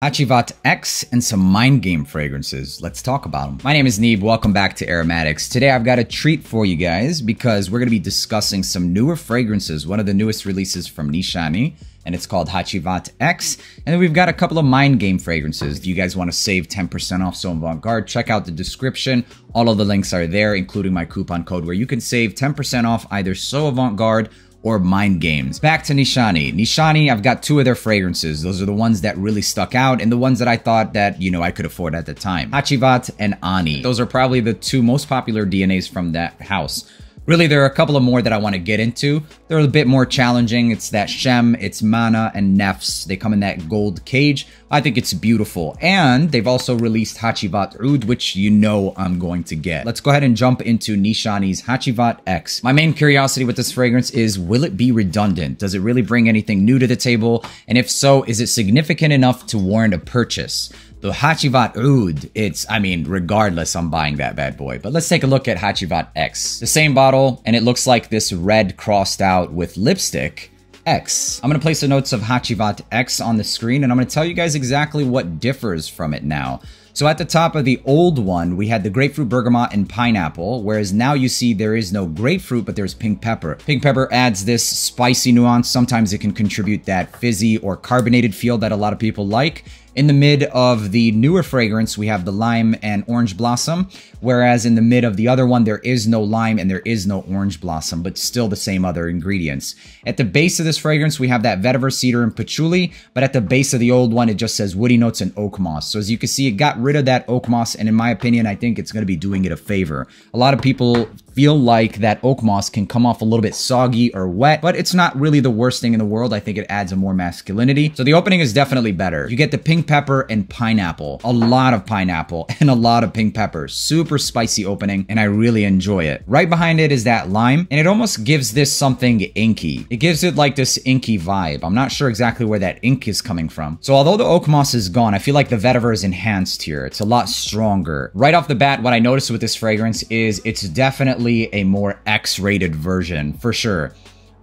Hacivat X and some mind game fragrances. Let's talk about them. My name is Neeb. Welcome back to Aromatics. Today I've got a treat for you guys because we're going to be discussing some newer fragrances, one of the newest releases from Nishani, and it's called Hacivat X. And then we've got a couple of mind game fragrances. If you guys want to save 10% off So Avant Garde, check out the description. All of the links are there, including my coupon code where you can save 10% off either So Avant Garde or Mind Games. Back to Nishani. Nishani, I've got two of their fragrances. Those are the ones that really stuck out and the ones that I thought that, I could afford at the time. Hacivat and Ani. Those are probably the two most popular DNAs from that house. Really, there are a couple of more that I want to get into. They're a bit more challenging. It's that Shem, it's Mana, and Nefs. They come in that gold cage. I think it's beautiful. And they've also released Hacivat Oud, which you know I'm going to get. Let's go ahead and jump into Nishani's Hacivat X. My main curiosity with this fragrance is, will it be redundant? Does it really bring anything new to the table? And if so, is it significant enough to warrant a purchase? The Hacivat Oud, regardless, I'm buying that bad boy. But let's take a look at Hacivat X. The same bottle, and it looks like this red crossed out with lipstick, X. I'm going to place the notes of Hacivat X on the screen, and I'm going to tell you guys exactly what differs from it now. So at the top of the old one, we had the grapefruit, bergamot, and pineapple, whereas now you see there is no grapefruit, but there's pink pepper. Pink pepper adds this spicy nuance. Sometimes it can contribute that fizzy or carbonated feel that a lot of people like. In the mid of the newer fragrance, we have the lime and orange blossom, whereas in the mid of the other one, there is no lime and there is no orange blossom, but still the same other ingredients. At the base of this fragrance, we have that vetiver, cedar, and patchouli, but at the base of the old one, it just says woody notes and oak moss. So as you can see, it got rid of that oak moss, and in my opinion, I think it's going to be doing it a favor. A lot of people feel like that oak moss can come off a little bit soggy or wet, but it's not really the worst thing in the world. I think it adds a more masculinity. So the opening is definitely better. You get the pink pepper and pineapple, a lot of pineapple and a lot of pink pepper. Super spicy opening, and I really enjoy it. Right behind it is that lime, and it almost gives this something inky. It gives it like this inky vibe. I'm not sure exactly where that ink is coming from. So although the oak moss is gone, I feel like the vetiver is enhanced here. It's a lot stronger. Right off the bat, what I noticed with this fragrance is it's definitely a more X-rated version, for sure.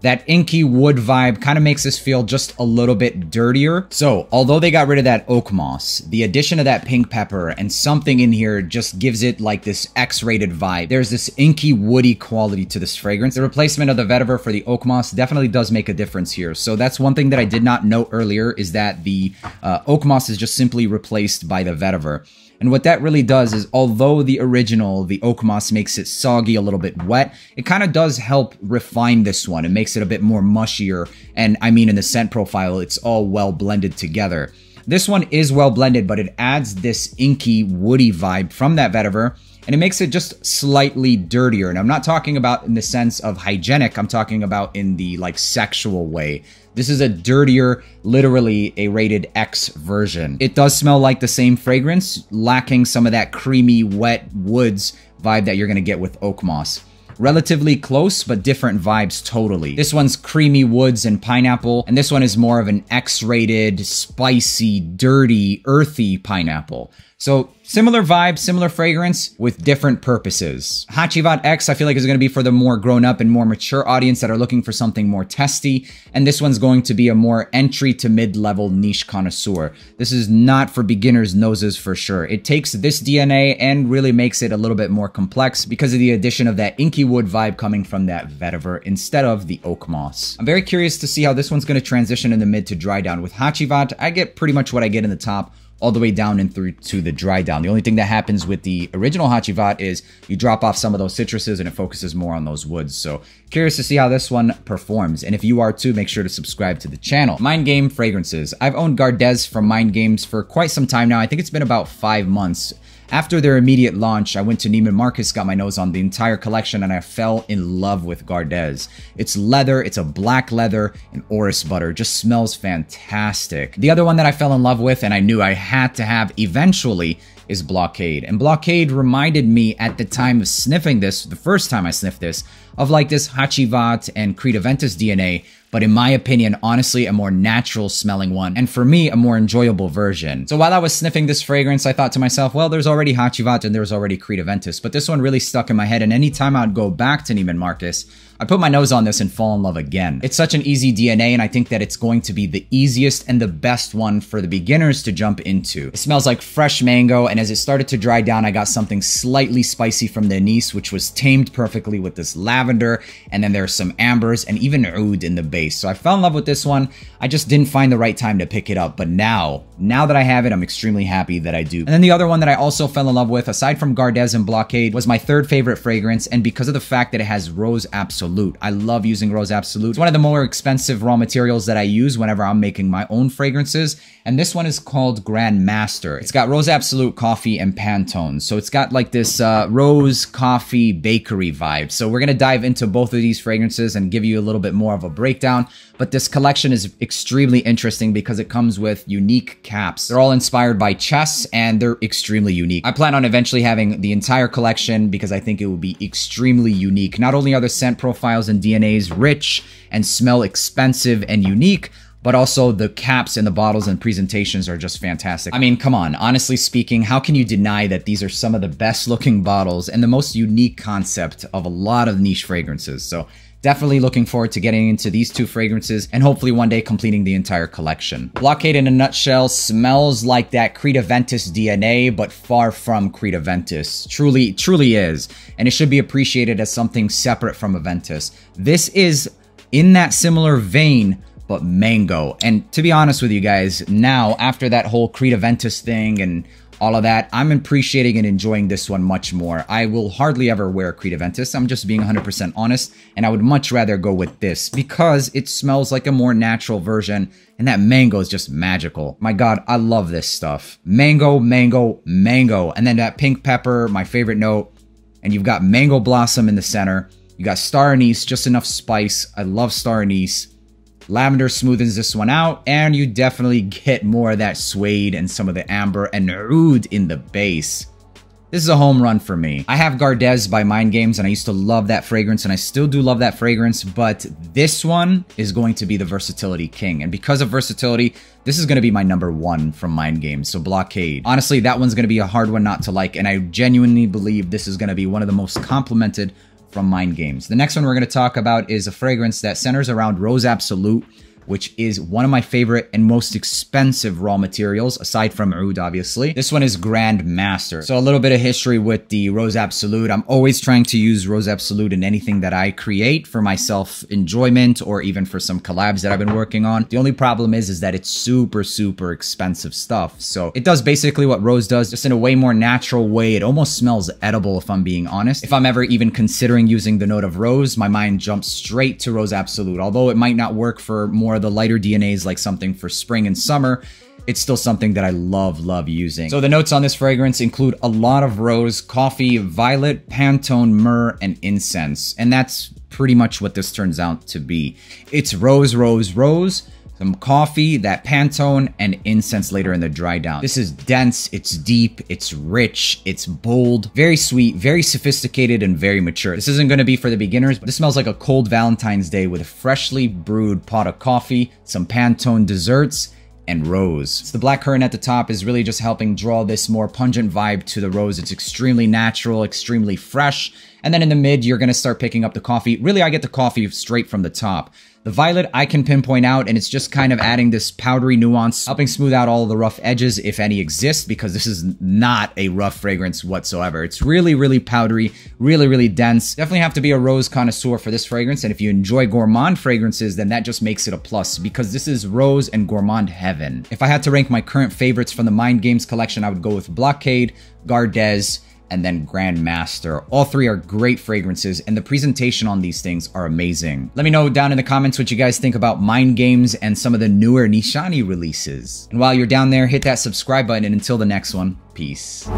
That inky wood vibe kind of makes this feel just a little bit dirtier. So, although they got rid of that oak moss, the addition of that pink pepper and something in here just gives it like this X-rated vibe. There's this inky woody quality to this fragrance. The replacement of the vetiver for the oak moss definitely does make a difference here. So that's one thing that I did not know earlier, is that the oak moss is just simply replaced by the vetiver. And what that really does is, although the original, the oak moss, makes it soggy, a little bit wet, it kind of does help refine this one. It makes it a bit more mushier. And I mean, in the scent profile, it's all well blended together. This one is well blended, but it adds this inky, woody vibe from that vetiver, and it makes it just slightly dirtier. And I'm not talking about in the sense of hygienic, I'm talking about in the sexual way. This is a dirtier, literally a rated X version. It does smell like the same fragrance, lacking some of that creamy, wet woods vibe that you're gonna get with oak moss. Relatively close, but different vibes totally. This one's creamy woods and pineapple, and this one is more of an X-rated, spicy, dirty, earthy pineapple. So similar vibe, similar fragrance with different purposes. Hacivat X, I feel like, is going to be for the more grown-up and more mature audience that are looking for something more testy. And this one's going to be a more entry to mid-level niche connoisseur. This is not for beginners' noses for sure. It takes this DNA and really makes it a little bit more complex because of the addition of that inky wood vibe coming from that vetiver instead of the oak moss. I'm very curious to see how this one's going to transition in the mid to dry down. With Hacivat, I get pretty much what I get in the top, all the way down and through to the dry down. The only thing that happens with the original Hacivat is you drop off some of those citruses and it focuses more on those woods. So curious to see how this one performs. And if you are too, make sure to subscribe to the channel. Mind Game fragrances. I've owned Gardes from Mind Games for quite some time now. I think it's been about 5 months. After their immediate launch, I went to Neiman Marcus, got my nose on the entire collection, and I fell in love with Gardes. It's leather, it's a black leather, and orris butter. Just smells fantastic. The other one that I fell in love with, and I knew I had to have eventually, is Blockade. And Blockade reminded me at the time of sniffing this, the first time I sniffed this, of like this Hacivat and Creed Aventus DNA, but in my opinion, honestly, a more natural smelling one, and for me, a more enjoyable version. So while I was sniffing this fragrance, I thought to myself, well, there's already Hacivat and there's already Creed Aventus, but this one really stuck in my head, and anytime I'd go back to Neiman Marcus, I put my nose on this and fall in love again. It's such an easy DNA, and I think that it's going to be the easiest and the best one for the beginners to jump into. It smells like fresh mango, and as it started to dry down, I got something slightly spicy from the anise, which was tamed perfectly with this lavender, and then there's some ambers and even oud in the base. So I fell in love with this one. I just didn't find the right time to pick it up, but now that I have it, I'm extremely happy that I do. And then the other one that I also fell in love with, aside from Gardes and Blockade, was my third favorite fragrance, and because of the fact that it has Rose Absolute. I love using Rose Absolute. It's one of the more expensive raw materials that I use whenever I'm making my own fragrances, and this one is called Grand Master. It's got Rose Absolute, coffee, and Pantone, so it's got like this rose, coffee, bakery vibe. So we're gonna dive into both of these fragrances and give you a little bit more of a breakdown, but this collection is extremely interesting because it comes with unique caps. They're all inspired by chess, and they're extremely unique. I plan on eventually having the entire collection because I think it will be extremely unique. Not only are the scent profiles and DNAs rich and smell expensive and unique, but also the caps and the bottles and presentations are just fantastic. I mean, come on, honestly speaking, how can you deny that these are some of the best looking bottles and the most unique concept of a lot of niche fragrances? So definitely looking forward to getting into these two fragrances and hopefully one day completing the entire collection. Blockade in a nutshell smells like that Creed Aventus DNA, but far from Creed Aventus. Truly is. And it should be appreciated as something separate from Aventus. This is in that similar vein, but mango. And to be honest with you guys, now after that whole Creed Aventus thing and all of that, I'm appreciating and enjoying this one much more. I will hardly ever wear Creed Aventus. I'm just being 100% honest, and I would much rather go with this because it smells like a more natural version, and that mango is just magical. My God, I love this stuff. Mango, mango, mango. And then that pink pepper, my favorite note, and you've got mango blossom in the center. You got star anise, just enough spice. I love star anise. Lavender smoothens this one out, and you definitely get more of that suede and some of the amber and oud in the base. This is a home run for me. I have Gardes by Mind Games, and I used to love that fragrance, and I still do love that fragrance, but this one is going to be the versatility king. And because of versatility, this is going to be my number one from Mind Games, so Blockade. Honestly, that one's going to be a hard one not to like, and I genuinely believe this is going to be one of the most complimented from Mind Games. The next one we're going to talk about is a fragrance that centers around Rose Absolute, which is one of my favorite and most expensive raw materials, aside from oud, obviously. This one is Grand Master. So a little bit of history with the Rose Absolute. I'm always trying to use Rose Absolute in anything that I create for my self-enjoyment or even for some collabs that I've been working on. The only problem is that it's super, super expensive stuff. So it does basically what Rose does, just in a way more natural way. It almost smells edible, if I'm being honest. If I'm ever even considering using the note of Rose, my mind jumps straight to Rose Absolute. Although it might not work for more of the lighter DNAs like something for spring and summer, it's still something that I love using. So the notes on this fragrance include a lot of rose, coffee, violet, Pantone, myrrh, and incense. And that's pretty much what this turns out to be. It's rose, rose, rose, some coffee, that Pantone, and incense later in the dry down. This is dense, it's deep, it's rich, it's bold, very sweet, very sophisticated, and very mature. This isn't going to be for the beginners, but this smells like a cold Valentine's Day with a freshly brewed pot of coffee, some Pantone desserts, and rose. So the black currant at the top is really just helping draw this more pungent vibe to the rose. It's extremely natural, extremely fresh. And then in the mid, you're going to start picking up the coffee. Really, I get the coffee straight from the top. The violet I can pinpoint out, and it's just kind of adding this powdery nuance, helping smooth out all of the rough edges, if any exist, because this is not a rough fragrance whatsoever. It's really powdery, really dense. Definitely have to be a rose connoisseur for this fragrance, and if you enjoy gourmand fragrances, then that just makes it a plus, because this is rose and gourmand heaven. If I had to rank my current favorites from the Mind Games collection, I would go with Blockade, Gardes, and then Grand Master. All three are great fragrances, and the presentation on these things are amazing. Let me know down in the comments what you guys think about Mind Games and some of the newer Nishani releases. And while you're down there, hit that subscribe button, and until the next one, peace.